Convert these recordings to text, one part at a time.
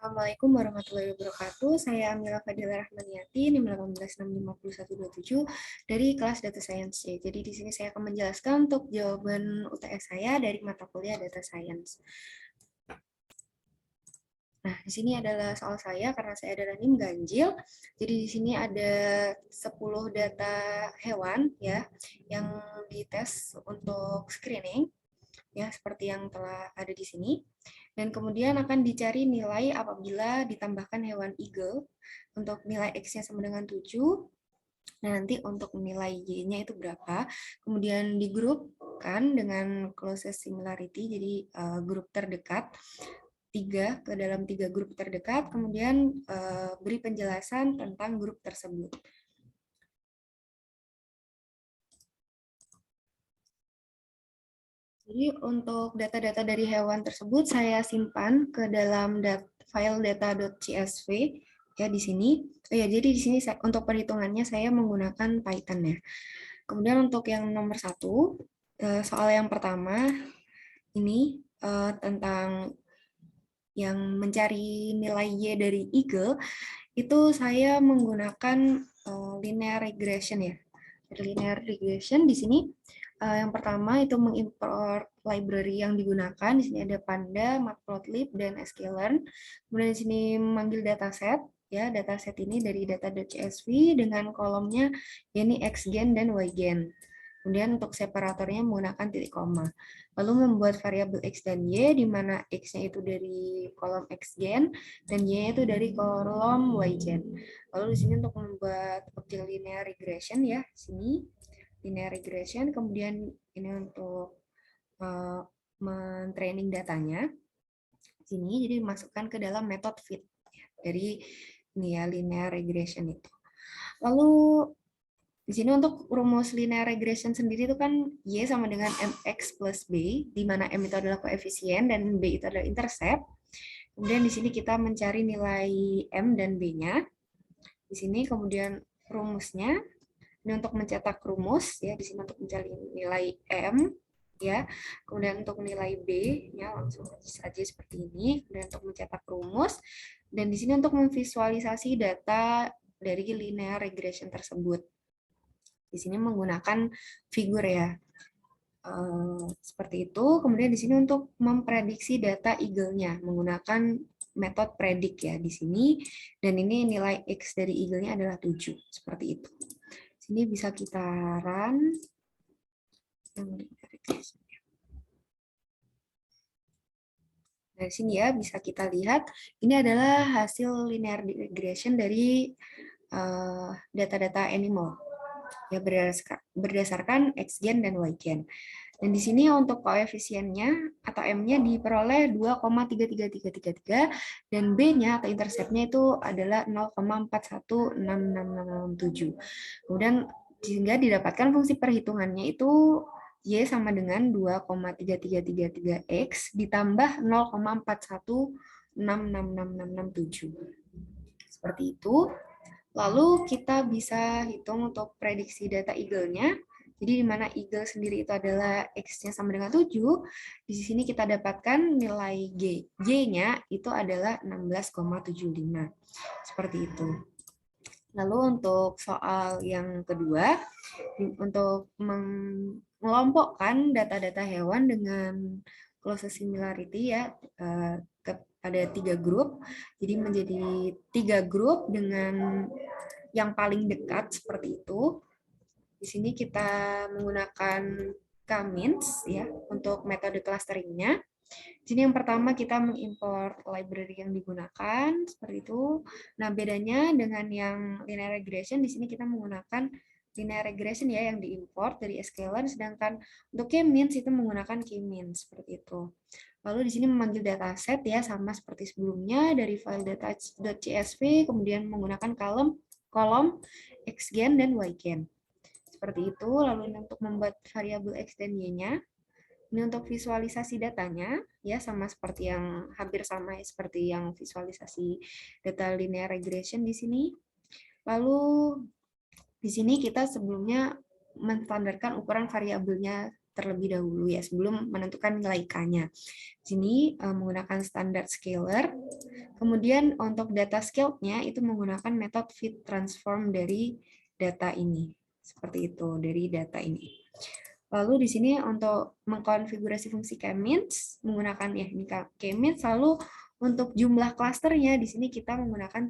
Assalamualaikum warahmatullahi wabarakatuh. Saya Amila Fadila Rahmaniati, NIM 1865127 dari kelas Data Science C. Jadi di sini saya akan menjelaskan untuk jawaban UTS saya dari mata kuliah Data Science. Nah, di sini adalah soal saya karena saya adalah NIM ganjil. Jadi di sini ada 10 data hewan ya yang dites untuk screening ya seperti yang telah ada di sini. Dan kemudian akan dicari nilai apabila ditambahkan hewan eagle untuk nilai X-nya sama dengan 7. Nah, nanti untuk nilai Y-nya itu berapa. Kemudian digrupkan dengan closest similarity, jadi grup terdekat. Ke dalam 3 grup terdekat, kemudian beri penjelasan tentang grup tersebut. Jadi untuk data-data dari hewan tersebut saya simpan ke dalam file data.csv ya di sini. Ya, jadi di sini untuk perhitungannya saya menggunakan Python ya. Kemudian untuk yang nomor 1, soal yang pertama ini tentang yang mencari nilai Y dari eagle, itu saya menggunakan linear regression ya. Linear regression di sini yang pertama itu mengimport library yang digunakan. Di sini ada Panda, Matplotlib, dan sklearn. Kemudian di sini memanggil dataset. Ya, dataset ini dari data.csv dengan kolomnya ini xgen dan ygen. Kemudian untuk separatornya menggunakan titik koma. Lalu membuat variabel x dan y, di mana x-nya itu dari kolom xgen dan y-nya itu dari kolom ygen. Lalu di sini untuk membuat objek linear regression ya, sini linear regression, kemudian ini untuk men-training datanya. Sini jadi masukkan ke dalam metode fit dari ini ya linear regression itu. Lalu di sini untuk rumus linear regression sendiri itu kan Y sama dengan MX plus B, di mana M itu adalah koefisien dan B itu adalah intercept. Kemudian di sini kita mencari nilai M dan B-nya. Di sini kemudian rumusnya, ini untuk mencetak rumus, ya di sini untuk mencari nilai M, ya. Kemudian untuk nilai B-nya langsung saja seperti ini. Kemudian untuk mencetak rumus, dan di sini untuk memvisualisasi data dari linear regression tersebut. Di sini menggunakan figur ya. Seperti itu. Kemudian di sini untuk memprediksi data eagle-nya menggunakan metode predik ya di sini. Dan ini nilai X dari eagle-nya adalah 7. Seperti itu. Sini bisa kita run. Dari sini ya bisa kita lihat ini adalah hasil linear regression dari data-data animal ya berdasarkan xgen dan ygen. Dan di sini untuk koefisiennya atau M-nya diperoleh 2,33333 dan B-nya atau intercept-nya itu adalah 0,416667. Kemudian sehingga didapatkan fungsi perhitungannya itu Y sama dengan 2,333x ditambah 0,41666667. Seperti itu. Lalu kita bisa hitung untuk prediksi data eagle-nya. Jadi di mana eagle sendiri itu adalah X-nya sama dengan 7, di sini kita dapatkan nilai Y-nya itu adalah 16,75. Seperti itu. Lalu untuk soal yang kedua, untuk mengelompokkan data-data hewan dengan closest similarity ya pada 3 grup, jadi menjadi 3 grup dengan yang paling dekat seperti itu. Di sini kita menggunakan k-means ya untuk metode clusteringnya. Jadi yang pertama kita mengimport library yang digunakan seperti itu. Nah, bedanya dengan yang linear regression di sini kita menggunakan linear regression ya yang diimport dari sklearn, sedangkan untuk k-means itu menggunakan k-means seperti itu. Lalu di sini memanggil dataset ya sama seperti sebelumnya dari file data.csv, kemudian menggunakan kolom xgen dan ygen. Seperti itu. Lalu untuk membuat variabel x dan y-nya, ini untuk visualisasi datanya, ya sama seperti yang hampir sama seperti yang visualisasi data linear regression di sini. Lalu di sini kita sebelumnya menstandarkan ukuran variabelnya terlebih dahulu ya sebelum menentukan nilai k-nya. Di sini menggunakan standar scalar. Kemudian untuk data scaled-nya itu menggunakan metode fit transform dari data ini. Seperti itu, dari data ini. Lalu di sini untuk mengkonfigurasi fungsi k-means menggunakan ya ini k-means, lalu untuk jumlah klasternya di sini kita menggunakan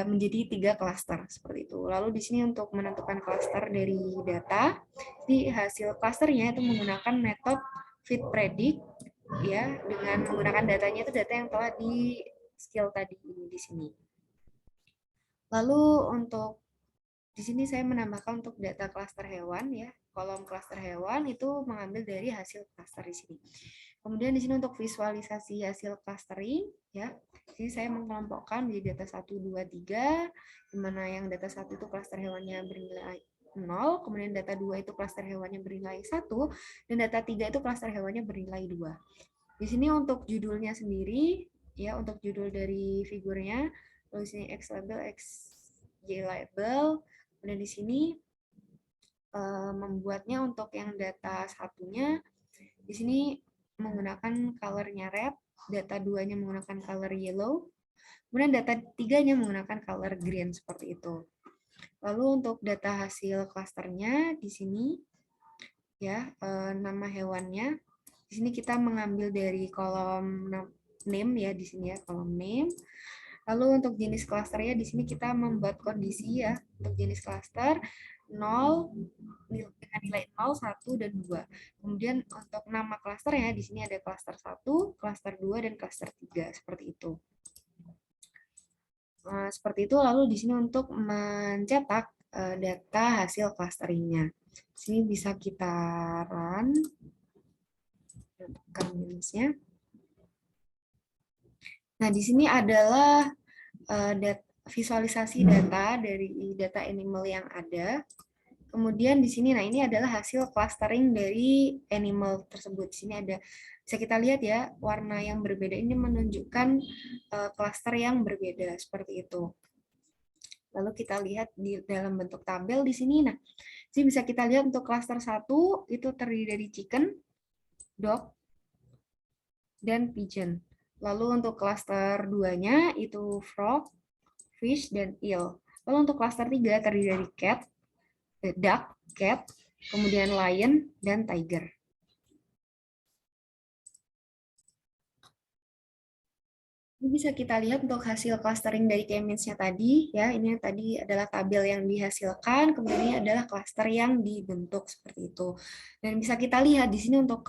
menjadi 3 klaster seperti itu. Lalu di sini untuk menentukan klaster dari data, di hasil klasternya itu menggunakan metode fit predict ya, dengan menggunakan datanya itu data yang telah di skill tadi ini di sini. Lalu untuk di sini saya menambahkan untuk data klaster hewan ya, kolom klaster hewan itu mengambil dari hasil klaster di sini. Kemudian di sini untuk visualisasi hasil clustering ya. Jadi saya mengelompokkan di data 1 2 3 di mana yang data 1 itu klaster hewannya bernilai 0, kemudian data 2 itu klaster hewannya bernilai 1 dan data 3 itu klaster hewannya bernilai 2. Di sini untuk judulnya sendiri ya, untuk judul dari figurnya, lalu di sini X label, X Y label. Kemudian di sini membuatnya untuk yang data satunya di sini menggunakan color-nya red, data 2-nya menggunakan color yellow, kemudian data 3-nya menggunakan color green seperti itu. Lalu untuk data hasil klasternya di sini ya, nama hewannya di sini kita mengambil dari kolom name ya, di sini ya kolom name. Lalu untuk jenis klasternya di sini kita membuat kondisi ya untuk jenis klaster 0 dengan nilai 0, 1 dan 2. Kemudian untuk nama klasternya di sini ada klaster 1, klaster 2 dan klaster 3 seperti itu. Seperti itu, lalu di sini untuk mencetak data hasil clusteringnya. Di sini bisa kita run minusnya. Nah, di sini adalah visualisasi data dari data animal yang ada. Kemudian di sini, nah ini adalah hasil clustering dari animal tersebut. Di sini ada, bisa kita lihat ya, warna yang berbeda ini menunjukkan cluster yang berbeda, seperti itu. Lalu kita lihat di dalam bentuk tabel di sini. Nah, jadi bisa kita lihat untuk cluster 1 itu terdiri dari chicken, dog, dan pigeon. Lalu untuk cluster 2-nya itu frog, fish, dan eel. Lalu untuk cluster 3 terdiri dari cat, duck, cat, kemudian lion, dan tiger. Ini bisa kita lihat untuk hasil clustering dari k-means-nya tadi, ya. Ini tadi adalah tabel yang dihasilkan, kemudian ini adalah cluster yang dibentuk seperti itu. Dan bisa kita lihat di sini untuk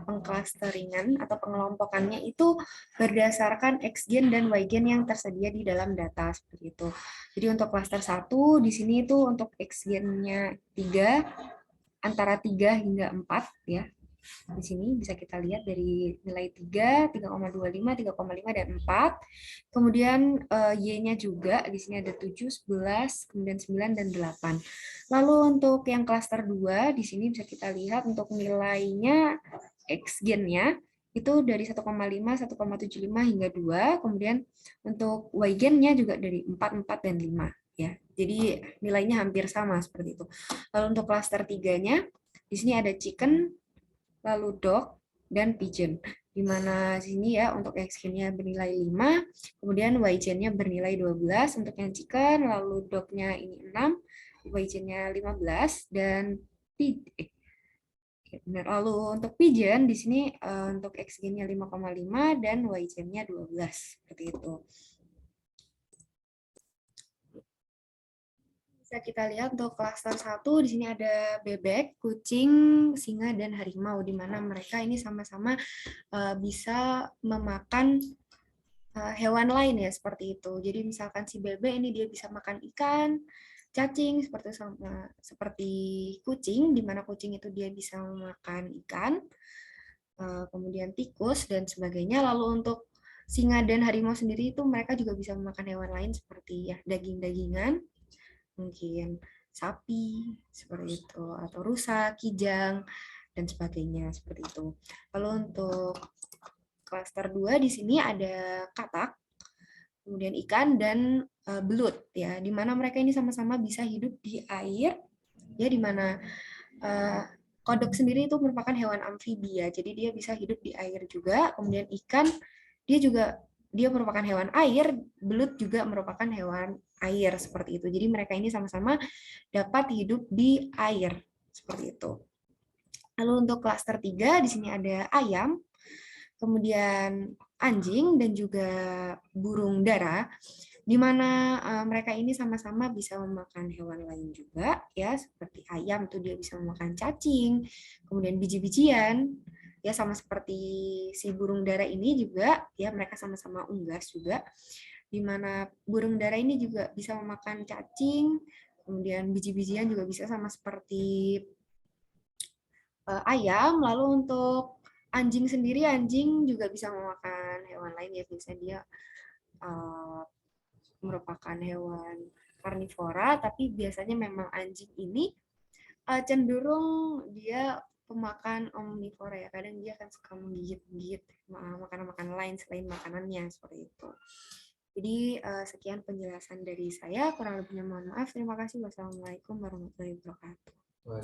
pengclusteringan atau pengelompokannya itu berdasarkan X-gen dan Y-gen yang tersedia di dalam data seperti itu. Jadi untuk cluster 1 di sini itu untuk X-gen-nya 3 antara 3 hingga 4 ya. Di sini bisa kita lihat dari nilai 3, 3,25, 3,5, dan 4. Kemudian Y-nya juga, di sini ada 7, 11, kemudian 9, dan 8. Lalu untuk yang klaster 2, di sini bisa kita lihat untuk nilainya X-gen-nya, itu dari 1,5, 1,75 hingga 2. Kemudian untuk Y-gen-nya juga dari 4, 4, dan 5. Ya, jadi nilainya hampir sama seperti itu. Lalu untuk klaster 3-nya, di sini ada chicken, lalu dog, dan pigeon. Di mana sini ya untuk X-gen-nya bernilai 5, kemudian Y-gen-nya bernilai 12 untuk yang chicken, lalu dog-nya ini 6, Y-gen-nya 15, dan lalu untuk pigeon di sini untuk X-gen-nya 5,5 dan Y-gen-nya 12 seperti itu. Bisa kita lihat untuk klaster 1 di sini ada bebek, kucing, singa, dan harimau, di mana mereka ini sama-sama bisa memakan hewan lain ya seperti itu. Jadi misalkan si bebek ini dia bisa makan ikan, cacing seperti kucing, di mana kucing itu dia bisa memakan ikan, kemudian tikus dan sebagainya. Lalu untuk singa dan harimau sendiri itu mereka juga bisa memakan hewan lain seperti ya daging-dagingan, mungkin sapi seperti itu, atau rusa, kijang, dan sebagainya seperti itu. Lalu untuk klaster 2 di sini ada katak, kemudian ikan, dan belut ya, di mana mereka ini sama-sama bisa hidup di air ya, di mana kodok sendiri itu merupakan hewan amfibi ya, jadi dia bisa hidup di air juga. Kemudian ikan dia juga dia merupakan hewan air, belut juga merupakan hewan air seperti itu. Jadi mereka ini sama-sama dapat hidup di air seperti itu. Lalu untuk klaster 3 di sini ada ayam, kemudian anjing dan juga burung dara, di mana mereka ini sama-sama bisa memakan hewan lain juga ya, seperti ayam tuh dia bisa memakan cacing, kemudian biji-bijian ya, sama seperti si burung dara ini juga ya, mereka sama-sama unggas juga, di mana burung dara ini juga bisa memakan cacing, kemudian biji-bijian juga bisa sama seperti ayam. Lalu untuk anjing sendiri, anjing juga bisa memakan hewan lain ya, biasanya dia uh, merupakan hewan karnivora, tapi biasanya memang anjing ini cenderung dia pemakan omnivora ya, kadang dia akan suka menggigit-gigit makanan-makanan lain selain makanannya seperti itu. Jadi sekian penjelasan dari saya, kurang lebihnya mohon maaf. Terima kasih. Wassalamualaikum warahmatullahi wabarakatuh.